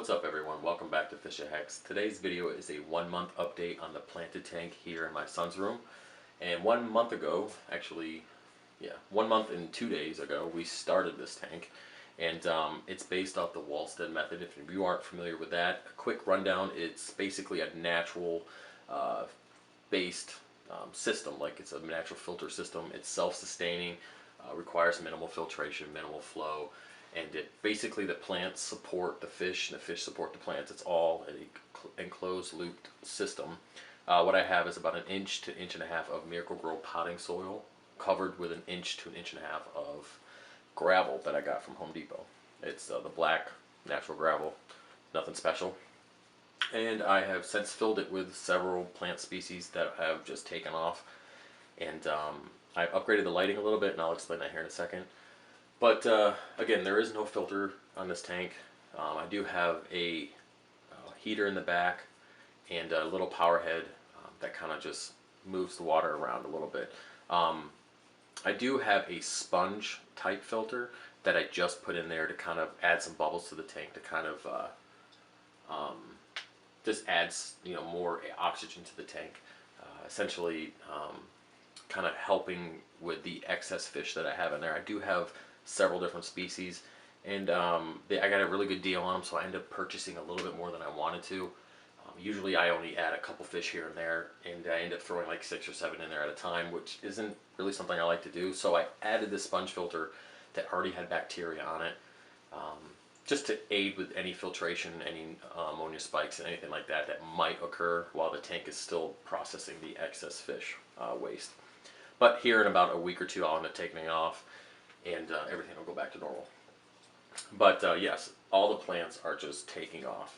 What's up everyone? Welcome back to Fish Hex. Today's video is a 1 month update on the planted tank here in my son's room. And 1 month ago, actually, 1 month and 2 days ago, we started this tank. And it's based off the Wallstead method. If you aren't familiar with that, a quick rundown, it's basically a natural based system. Like it's a natural filter system. It's self-sustaining, requires minimal filtration, minimal flow. And basically the plants support the fish and the fish support the plants. It's all an enclosed looped system. What I have is about 1 inch to 1.5 inches of Miracle-Gro potting soil covered with 1 inch to 1.5 inches of gravel that I got from Home Depot. It's the black natural gravel, nothing special. And I have since filled it with several plant species that have just taken off. And I've upgraded the lighting a little bit, and I'll explain that here in a second. But again, there is no filter on this tank. I do have a heater in the back and a little power head that kind of just moves the water around a little bit. I do have a sponge type filter that I just put in there to kind of add some bubbles to the tank to kind of just adds more oxygen to the tank, essentially kind of helping with the excess fish that I have in there. I do have several different species, and I got a really good deal on them, so I ended up purchasing a little bit more than I wanted to. Usually I only add a couple fish here and there, and I end up throwing like 6 or 7 in there at a time, which isn't really something I like to do. So I added this sponge filter that already had bacteria on it, just to aid with any filtration, any ammonia spikes and anything like that that might occur while the tank is still processing the excess fish waste. But here in about a week or two I'll end up taking it off, and everything will go back to normal. But yes, all the plants are just taking off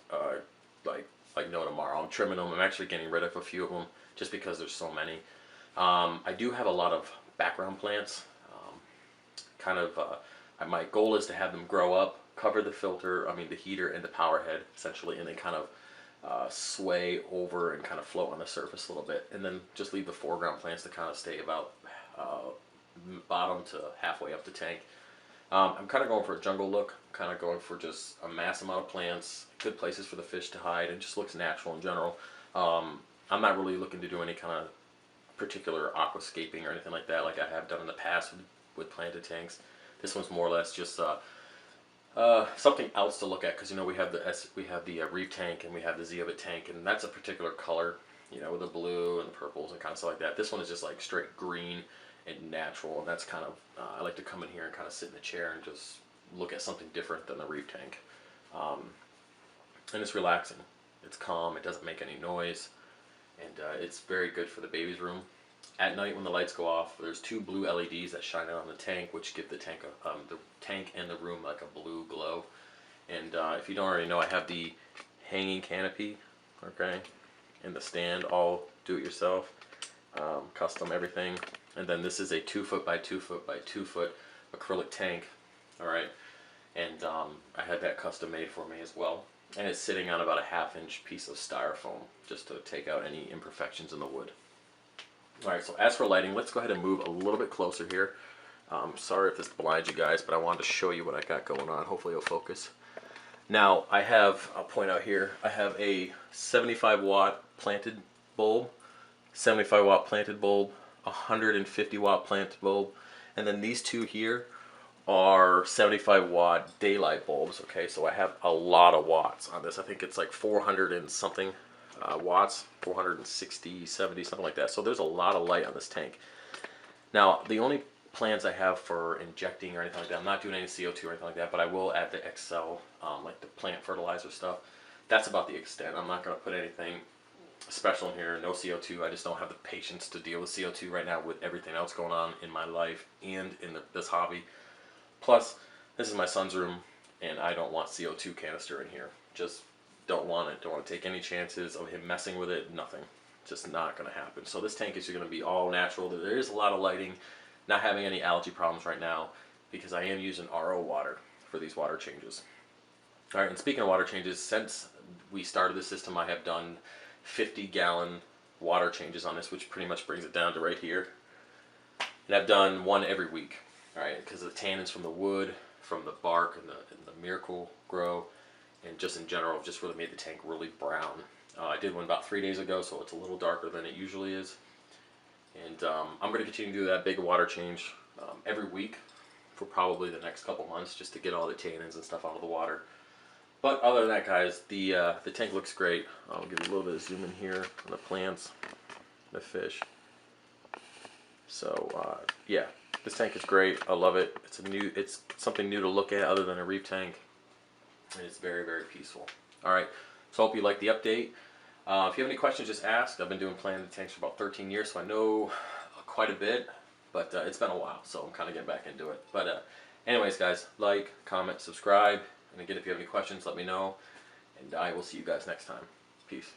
like no tomorrow. I'm trimming them. I'm actually getting rid of a few of them just because there's so many. I do have a lot of background plants. My goal is to have them grow up, cover the filter, the heater and the power head essentially, and then kind of sway over and kind of float on the surface a little bit, and then just leave the foreground plants to kind of stay about bottom to halfway up the tank. I'm kind of going for a jungle look, kind of going for just a mass amount of plants, good places for the fish to hide, and just looks natural in general. I'm not really looking to do any kind of particular aquascaping or anything like that like I have done in the past with planted tanks. This one's more or less just something else to look at, because we have the reef tank and we have the zeolite tank, and that's a particular color, with the blue and the purples and kind of stuff like that. This one is just like straight green and natural, and that's kind of I like to come in here and kind of sit in the chair and just look at something different than the reef tank. And it's relaxing, it's calm, it doesn't make any noise, and it's very good for the baby's room. At night when the lights go off, there's 2 blue LEDs that shine out on the tank, which give the tank and the room like a blue glow. And if you don't already know, I have the hanging canopy, okay, and the stand, all do-it-yourself, custom everything. And then this is a 2 foot by 2 foot by 2 foot acrylic tank, all right, and I had that custom made for me as well, and it's sitting on about a 1/2 inch piece of styrofoam just to take out any imperfections in the wood. All right, so as for lighting, let's go ahead and move a little bit closer here. Sorry if this blinds you guys, but I wanted to show you what I got going on. Hopefully it'll focus. Now I'll point out here, I have a 75 watt planted bulb, 75 watt planted bulb, 150 watt planted bulb, and then these 2 here are 75 watt daylight bulbs. Okay, so I have a lot of watts on this. I think it's like 400 and something watts, 460, 70, something like that. So there's a lot of light on this tank. Now the only plans I have for injecting or anything like that, I'm not doing any CO2 or anything like that, but I will add the XL, like the plant fertilizer stuff. That's about the extent. I'm not going to put anything special in here, no CO2. I just don't have the patience to deal with CO2 right now with everything else going on in my life and in this hobby. Plus, this is my son's room, and I don't want CO2 canister in here. Just don't want it. Don't want to take any chances of him messing with it. Nothing. Just not going to happen. So this tank is going to be all natural. There is a lot of lighting. Not having any algae problems right now because I am using RO water for these water changes. All right, and speaking of water changes, since we started the system, I have done 50-gallon water changes on this, which pretty much brings it down to right here. And I've done one every week, all right, because of the tannins from the wood, from the bark and the Miracle-Gro, and just in general, just really made the tank really brown. I did one about 3 days ago, so it's a little darker than it usually is. And I'm going to continue to do that big water change every week for probably the next couple months, just to get all the tannins and stuff out of the water. But other than that, guys, the tank looks great. I'll give you a little bit of zoom in here on the plants, the fish. So yeah, this tank is great. I love it. It's something new to look at other than a reef tank, and it's very, very peaceful. All right, so I hope you like the update. If you have any questions, just ask. I've been doing planting the tanks for about 13 years, so I know quite a bit, but it's been a while, so I'm kind of getting back into it. But anyways, guys, like, comment, subscribe, and again, if you have any questions, let me know, and I will see you guys next time. Peace.